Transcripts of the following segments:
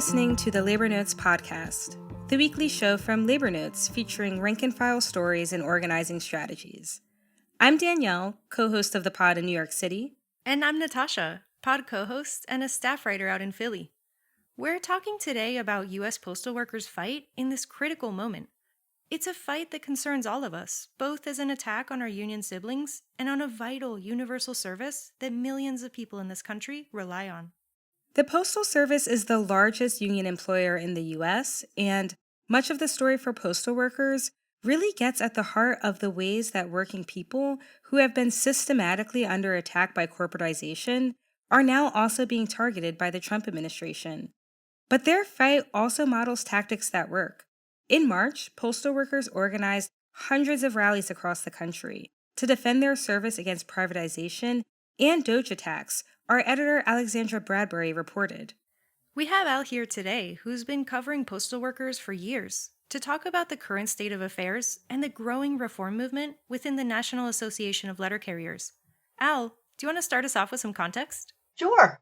listening to the Labor Notes podcast, the weekly show from Labor Notes featuring rank-and-file stories and organizing strategies. I'm Danielle, co-host of the pod in New York City. And I'm Natasha, pod co-host and a staff writer out in Philly. We're talking today about U.S. postal workers' fight in this critical moment. It's a fight that concerns all of us, both as an attack on our union siblings and on a vital universal service that millions of people in this country rely on. The Postal Service is the largest union employer in the U.S., and much of the story for postal workers really gets at the heart of the ways that working people who have been systematically under attack by corporatization are now also being targeted by the Trump administration. But their fight also models tactics that work. In March, postal workers organized hundreds of rallies across the country to defend their service against privatization and DOGE attacks, our editor Alexandra Bradbury reported. We have Al here today, who's been covering postal workers for years, to talk about the current state of affairs and the growing reform movement within the National Association of Letter Carriers. Al, do you want to start us off with some context? Sure.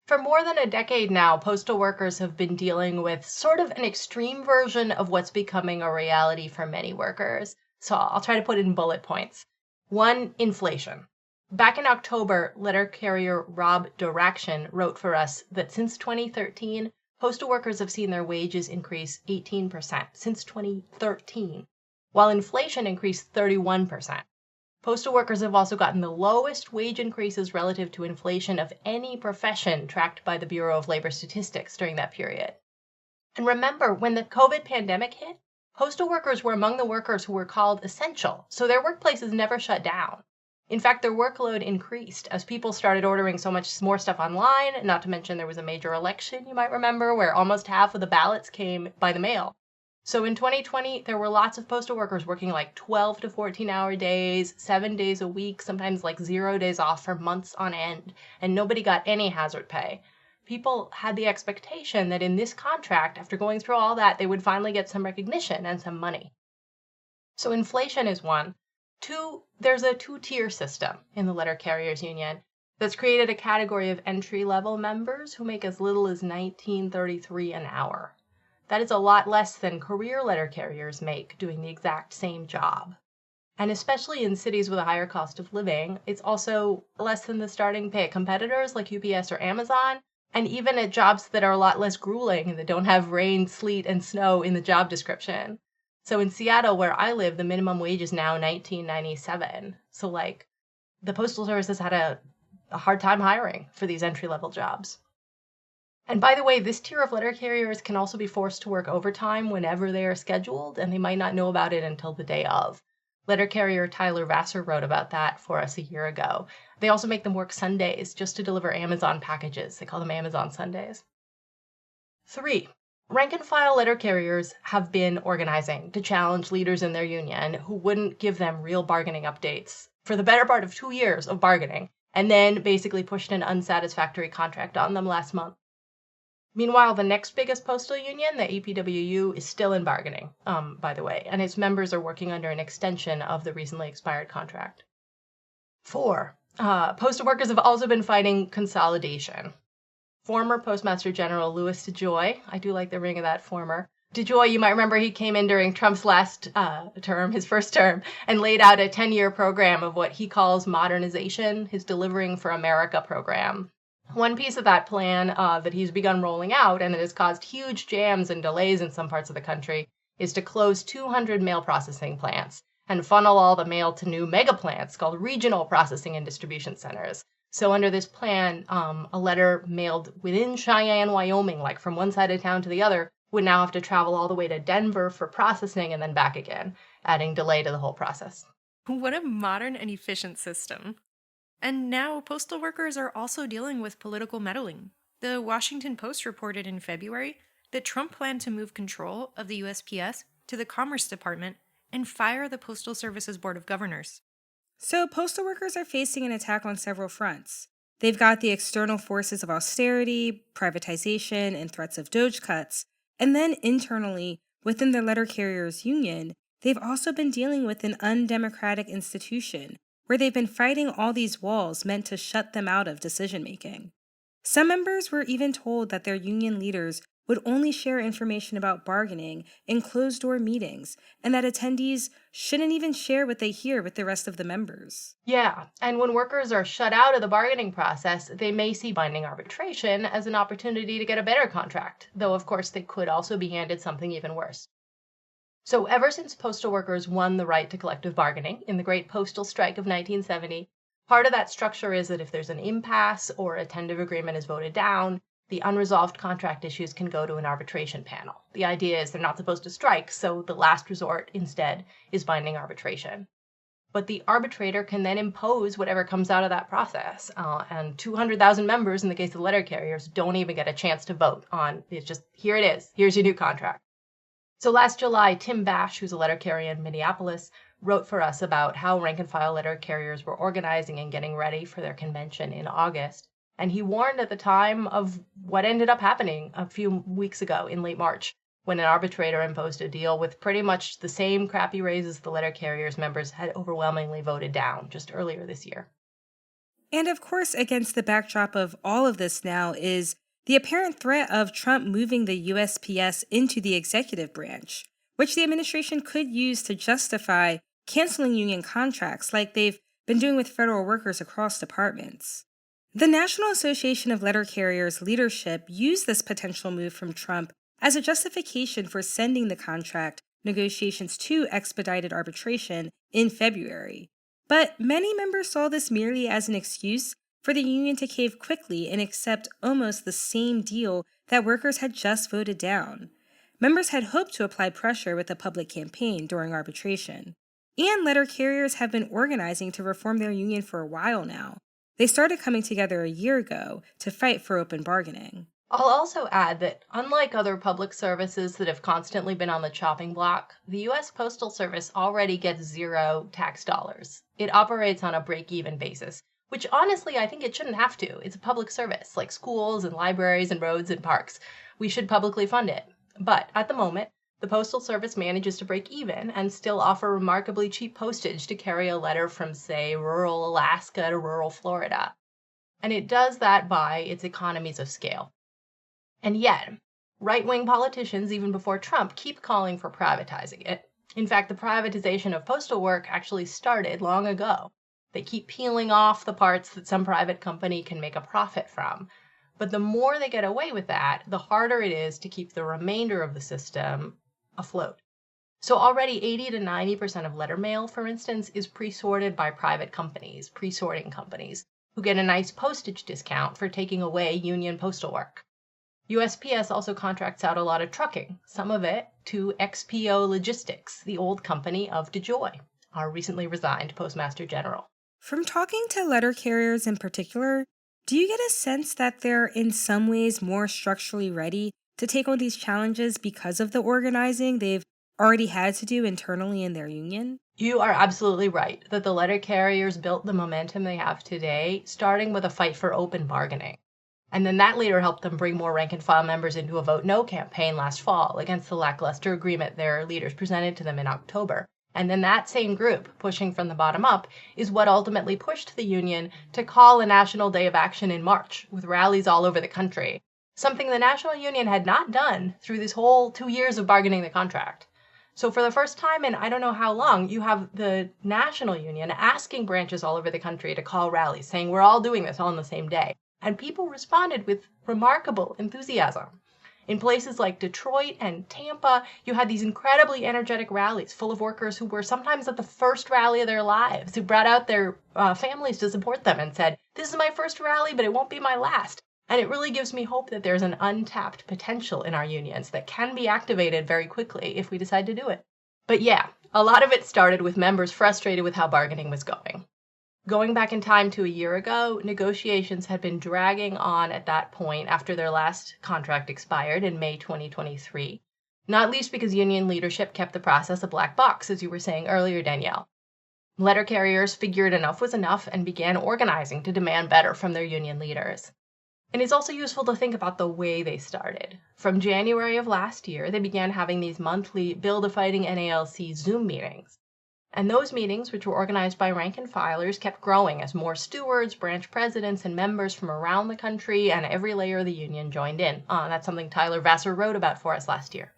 For more than a decade now, postal workers have been dealing with sort of an extreme version of what's becoming a reality for many workers. So I'll try to put it in bullet points. 1, inflation. Back in October, letter carrier Rob Doraction wrote for us that since 2013, postal workers have seen their wages increase 18% since 2013, while inflation increased 31%. Postal workers have also gotten the lowest wage increases relative to inflation of any profession tracked by the Bureau of Labor Statistics during that period. And remember, when the COVID pandemic hit, postal workers were among the workers who were called essential, so their workplaces never shut down. In fact, their workload increased as people started ordering so much more stuff online, not to mention there was a major election, you might remember, where almost half of the ballots came by the mail. So in 2020, there were lots of postal workers working like 12 to 14-hour days, 7 days a week, sometimes like 0 days off for months on end, and nobody got any hazard pay. People had the expectation that in this contract, after going through all that, they would finally get some recognition and some money. So inflation is one. 2, there's a 2-tier system in the Letter Carriers Union that's created a category of entry-level members who make as little as $19.33 an hour. That is a lot less than career letter carriers make doing the exact same job. And especially in cities with a higher cost of living, it's also less than the starting pay at competitors like UPS or Amazon, and even at jobs that are a lot less grueling and that don't have rain, sleet, and snow in the job description. So in Seattle, where I live, the minimum wage is now $19.97. So the Postal Service has had a hard time hiring for these entry-level jobs. And by the way, this tier of letter carriers can also be forced to work overtime whenever they are scheduled, and they might not know about it until the day of. Letter carrier Tyler Vassar wrote about that for us a year ago. They also make them work Sundays just to deliver Amazon packages. They call them Amazon Sundays. 3, rank-and-file letter carriers have been organizing to challenge leaders in their union who wouldn't give them real bargaining updates for the better part of 2 years of bargaining, and then basically pushed an unsatisfactory contract on them last month. Meanwhile, the next biggest postal union, the APWU, is still in bargaining, by the way, and its members are working under an extension of the recently expired contract. 4, postal workers have also been fighting consolidation. Former Postmaster General Louis DeJoy, I do like the ring of that former. DeJoy, you might remember he came in during Trump's last term, his first term, and laid out a 10-year program of what he calls modernization, his Delivering for America program. One piece of that plan that he's begun rolling out and that has caused huge jams and delays in some parts of the country is to close 200 mail processing plants and funnel all the mail to new mega plants called regional processing and distribution centers. So under this plan, a letter mailed within Cheyenne, Wyoming, like from one side of town to the other, would now have to travel all the way to Denver for processing and then back again, adding delay to the whole process. What a modern and efficient system. And now postal workers are also dealing with political meddling. The Washington Post reported in February that Trump planned to move control of the USPS to the Commerce Department and fire the Postal Service's Board of Governors. So postal workers are facing an attack on several fronts. They've got the external forces of austerity, privatization, and threats of DOGE cuts. And then internally, within the letter carriers union, they've also been dealing with an undemocratic institution where they've been fighting all these walls meant to shut them out of decision-making. Some members were even told that their union leaders would only share information about bargaining in closed door meetings, and that attendees shouldn't even share what they hear with the rest of the members. Yeah, and when workers are shut out of the bargaining process, they may see binding arbitration as an opportunity to get a better contract, though of course they could also be handed something even worse. So ever since postal workers won the right to collective bargaining in the Great Postal Strike of 1970, part of that structure is that if there's an impasse or a tentative agreement is voted down, the unresolved contract issues can go to an arbitration panel. The idea is they're not supposed to strike, so the last resort instead is binding arbitration. But the arbitrator can then impose whatever comes out of that process. And 200,000 members, in the case of letter carriers, don't even get a chance to vote on it's just, here it is, here's your new contract. So last July, Tim Bash, who's a letter carrier in Minneapolis, wrote for us about how rank and file letter carriers were organizing and getting ready for their convention in August. And he warned at the time of what ended up happening a few weeks ago in late March, when an arbitrator imposed a deal with pretty much the same crappy raises the letter carriers members had overwhelmingly voted down just earlier this year. And of course, against the backdrop of all of this now is the apparent threat of Trump moving the USPS into the executive branch, which the administration could use to justify canceling union contracts like they've been doing with federal workers across departments. The National Association of Letter Carriers leadership used this potential move from Trump as a justification for sending the contract negotiations to expedited arbitration in February. But many members saw this merely as an excuse for the union to cave quickly and accept almost the same deal that workers had just voted down. Members had hoped to apply pressure with a public campaign during arbitration. And letter carriers have been organizing to reform their union for a while now. They started coming together a year ago to fight for open bargaining. I'll also add that unlike other public services that have constantly been on the chopping block, the U.S. Postal Service already gets zero tax dollars. It operates on a break-even basis, which honestly I think it shouldn't have to. It's a public service, like schools and libraries and roads and parks. We should publicly fund it. But at the moment, the Postal Service manages to break even and still offer remarkably cheap postage to carry a letter from, say, rural Alaska to rural Florida. And it does that by its economies of scale. And yet, right-wing politicians, even before Trump, keep calling for privatizing it. In fact, the privatization of postal work actually started long ago. They keep peeling off the parts that some private company can make a profit from. But the more they get away with that, the harder it is to keep the remainder of the system afloat. So already 80 to 90% of letter mail, for instance, is pre-sorted by private companies, pre-sorting companies, who get a nice postage discount for taking away union postal work. USPS also contracts out a lot of trucking, some of it to XPO Logistics, the old company of DOGE, our recently resigned Postmaster General. From talking to letter carriers in particular, do you get a sense that they're in some ways more structurally ready to take on these challenges because of the organizing they've already had to do internally in their union? You are absolutely right that the letter carriers built the momentum they have today, starting with a fight for open bargaining. And then that later helped them bring more rank-and-file members into a Vote No campaign last fall against the lackluster agreement their leaders presented to them in October. And then that same group, pushing from the bottom up, is what ultimately pushed the union to call a national day of action in March, with rallies all over the country, something the national union had not done through this whole 2 years of bargaining the contract. So for the first time in I don't know how long, you have the national union asking branches all over the country to call rallies, saying we're all doing this all on the same day. And people responded with remarkable enthusiasm. In places like Detroit and Tampa, you had these incredibly energetic rallies full of workers who were sometimes at the first rally of their lives, who brought out their families to support them and said, this is my first rally, but it won't be my last. And it really gives me hope that there's an untapped potential in our unions that can be activated very quickly if we decide to do it. But yeah, a lot of it started with members frustrated with how bargaining was going. Going back in time to a year ago, negotiations had been dragging on at that point after their last contract expired in May 2023, not least because union leadership kept the process a black box, as you were saying earlier, Danielle. Letter carriers figured enough was enough and began organizing to demand better from their union leaders. And it's also useful to think about the way they started. From January of last year, they began having these monthly Build a Fighting NALC Zoom meetings. And those meetings, which were organized by rank and filers, kept growing as more stewards, branch presidents, and members from around the country and every layer of the union joined in. That's something Tyler Vassar wrote about for us last year.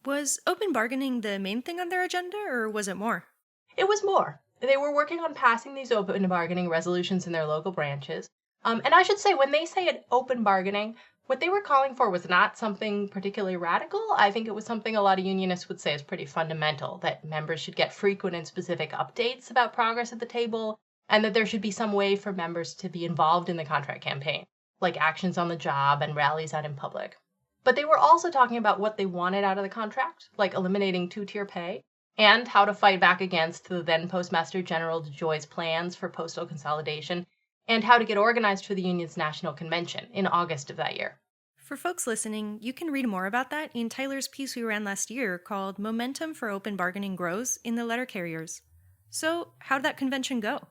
Was open bargaining the main thing on their agenda, or was it more? It was more. They were working on passing these open bargaining resolutions in their local branches. And I should say, when they say it open bargaining, what they were calling for was not something particularly radical. I think it was something a lot of unionists would say is pretty fundamental, that members should get frequent and specific updates about progress at the table, and that there should be some way for members to be involved in the contract campaign, like actions on the job and rallies out in public. But they were also talking about what they wanted out of the contract, like eliminating two-tier pay, and how to fight back against the then Postmaster General DOGE's plans for postal consolidation, and how to get organized for the union's national convention in August of that year. For folks listening, you can read more about that in Tyler's piece we ran last year called Momentum for Open Bargaining Grows in the Letter Carriers. So, how'd that convention go?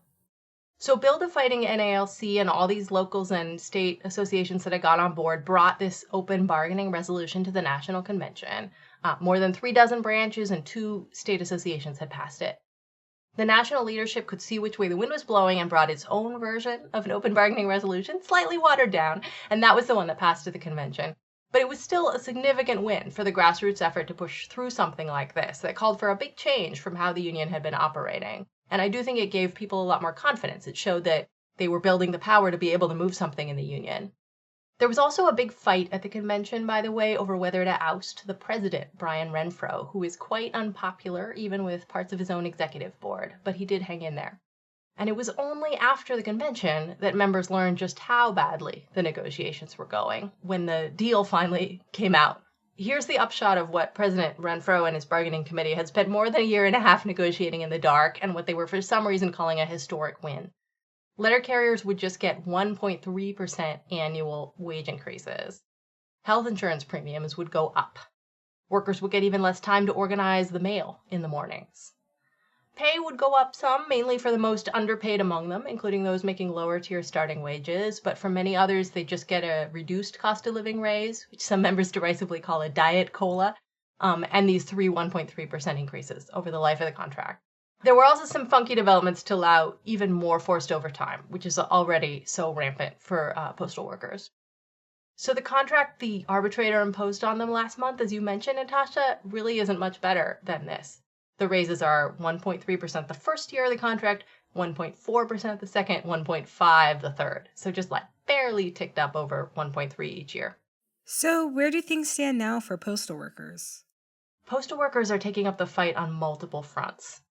So Build a Fighting NALC and all these locals and state associations that had got on board brought this open bargaining resolution to the National Convention. More than 36 branches and 2 state associations had passed it. The national leadership could see which way the wind was blowing and brought its own version of an open bargaining resolution, slightly watered down, and that was the one that passed to the convention. But it was still a significant win for the grassroots effort to push through something like this that called for a big change from how the union had been operating. And I do think it gave people a lot more confidence. It showed that they were building the power to be able to move something in the union. There was also a big fight at the convention, by the way, over whether to oust the president, Brian Renfro, who is quite unpopular, even with parts of his own executive board, but he did hang in there. And it was only after the convention that members learned just how badly the negotiations were going, when the deal finally came out. Here's the upshot of what President Renfro and his bargaining committee had spent more than a year and a half negotiating in the dark, and what they were for some reason calling a historic win. Letter carriers would just get 1.3% annual wage increases. Health insurance premiums would go up. Workers would get even less time to organize the mail in the mornings. Pay would go up some, mainly for the most underpaid among them, including those making lower tier starting wages, but for many others, they just get a reduced cost of living raise, which some members derisively call a diet cola, and these 1.3% increases over the life of the contract. There were also some funky developments to allow even more forced overtime, which is already so rampant for postal workers. So the contract the arbitrator imposed on them last month, as you mentioned, Natasha, really isn't much better than this. The raises are 1.3% the first year of the contract, 1.4% the second, 1.5% the third. So just like barely ticked up over 1.3 each year. So where do things stand now for postal workers? Postal workers are taking up the fight on multiple fronts.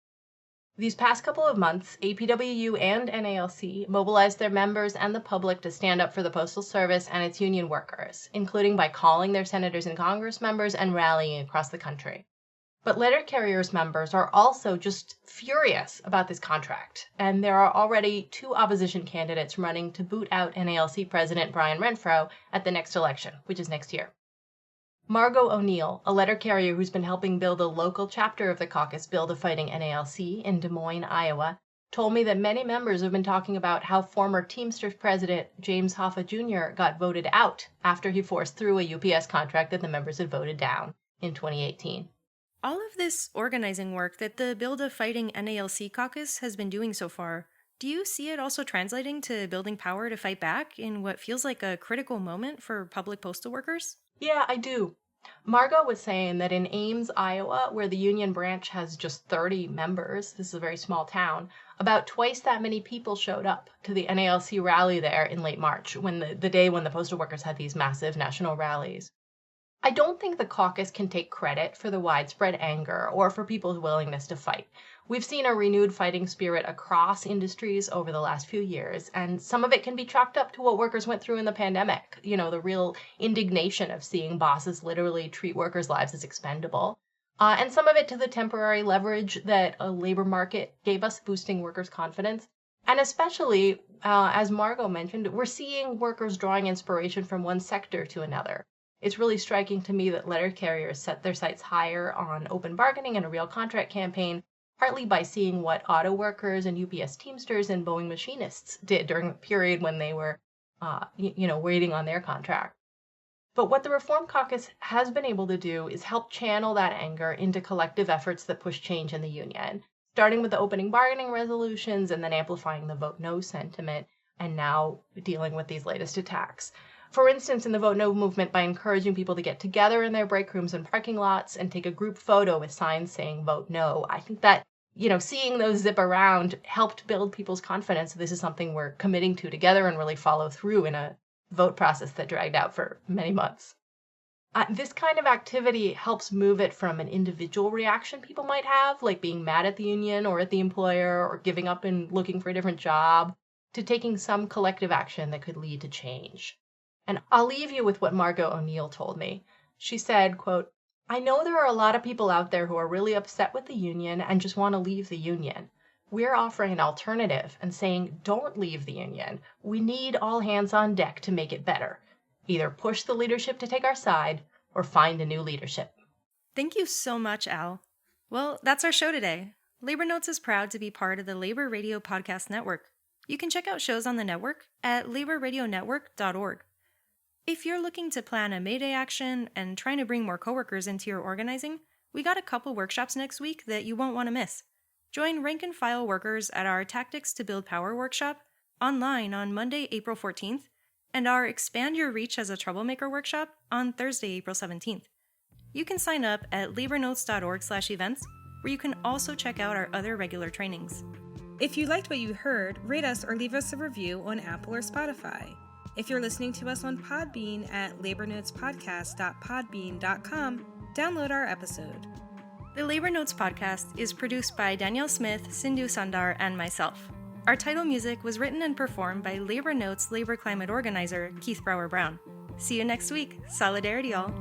These past couple of months, APWU and NALC mobilized their members and the public to stand up for the Postal Service and its union workers, including by calling their senators and Congress members and rallying across the country. But letter carriers members are also just furious about this contract, and there are already 2 opposition candidates running to boot out NALC President Brian Renfro at the next election, which is next year. Margot O'Neill, a letter carrier who's been helping build a local chapter of the caucus Build a Fighting NALC in Des Moines, Iowa, told me that many members have been talking about how former Teamsters president James Hoffa Jr. got voted out after he forced through a UPS contract that the members had voted down in 2018. All of this organizing work that the Build a Fighting NALC caucus has been doing so far, do you see it also translating to building power to fight back in what feels like a critical moment for public postal workers? Yeah, I do. Margot was saying that in Ames, Iowa, where the union branch has just 30 members, this is a very small town, about twice that many people showed up to the NALC rally there in late March, when the day when the postal workers had these massive national rallies. I don't think the caucus can take credit for the widespread anger or for people's willingness to fight. We've seen a renewed fighting spirit across industries over the last few years, and some of it can be chalked up to what workers went through in the pandemic. You know, the real indignation of seeing bosses literally treat workers' lives as expendable. And some of it to the temporary leverage that a labor market gave us, boosting workers' confidence. And especially, as Margot mentioned, we're seeing workers drawing inspiration from one sector to another. It's really striking to me that letter carriers set their sights higher on open bargaining and a real contract campaign, partly by seeing what auto workers and UPS Teamsters and Boeing machinists did during the period when they were, waiting on their contract. But what the Reform Caucus has been able to do is help channel that anger into collective efforts that push change in the union, starting with the opening bargaining resolutions and then amplifying the vote no sentiment, and now dealing with these latest attacks. For instance, in the Vote No movement, by encouraging people to get together in their break rooms and parking lots and take a group photo with signs saying Vote No, I think that, seeing those zip around helped build people's confidence that this is something we're committing to together and really follow through in a vote process that dragged out for many months. This kind of activity helps move it from an individual reaction people might have, like being mad at the union or at the employer or giving up and looking for a different job, to taking some collective action that could lead to change. And I'll leave you with what Margot O'Neill told me. She said, quote, "I know there are a lot of people out there who are really upset with the union and just want to leave the union. We're offering an alternative and saying, don't leave the union. We need all hands on deck to make it better. Either push the leadership to take our side or find a new leadership." Thank you so much, Al. Well, that's our show today. Labor Notes is proud to be part of the Labor Radio Podcast Network. You can check out shows on the network at laborradionetwork.org. If you're looking to plan a May Day action and trying to bring more coworkers into your organizing, we got a couple workshops next week that you won't want to miss. Join rank and file workers at our Tactics to Build Power workshop online on Monday, April 14th, and our Expand Your Reach as a Troublemaker workshop on Thursday, April 17th. You can sign up at labornotes.org/events, where you can also check out our other regular trainings. If you liked what you heard, rate us or leave us a review on Apple or Spotify. If you're listening to us on Podbean at labornotespodcast.podbean.com, download our episode. The Labor Notes podcast is produced by Danielle Smith, Sindhu Sundar, and myself. Our title music was written and performed by Labor Notes labor climate organizer Keith Brower Brown. See you next week. Solidarity, all.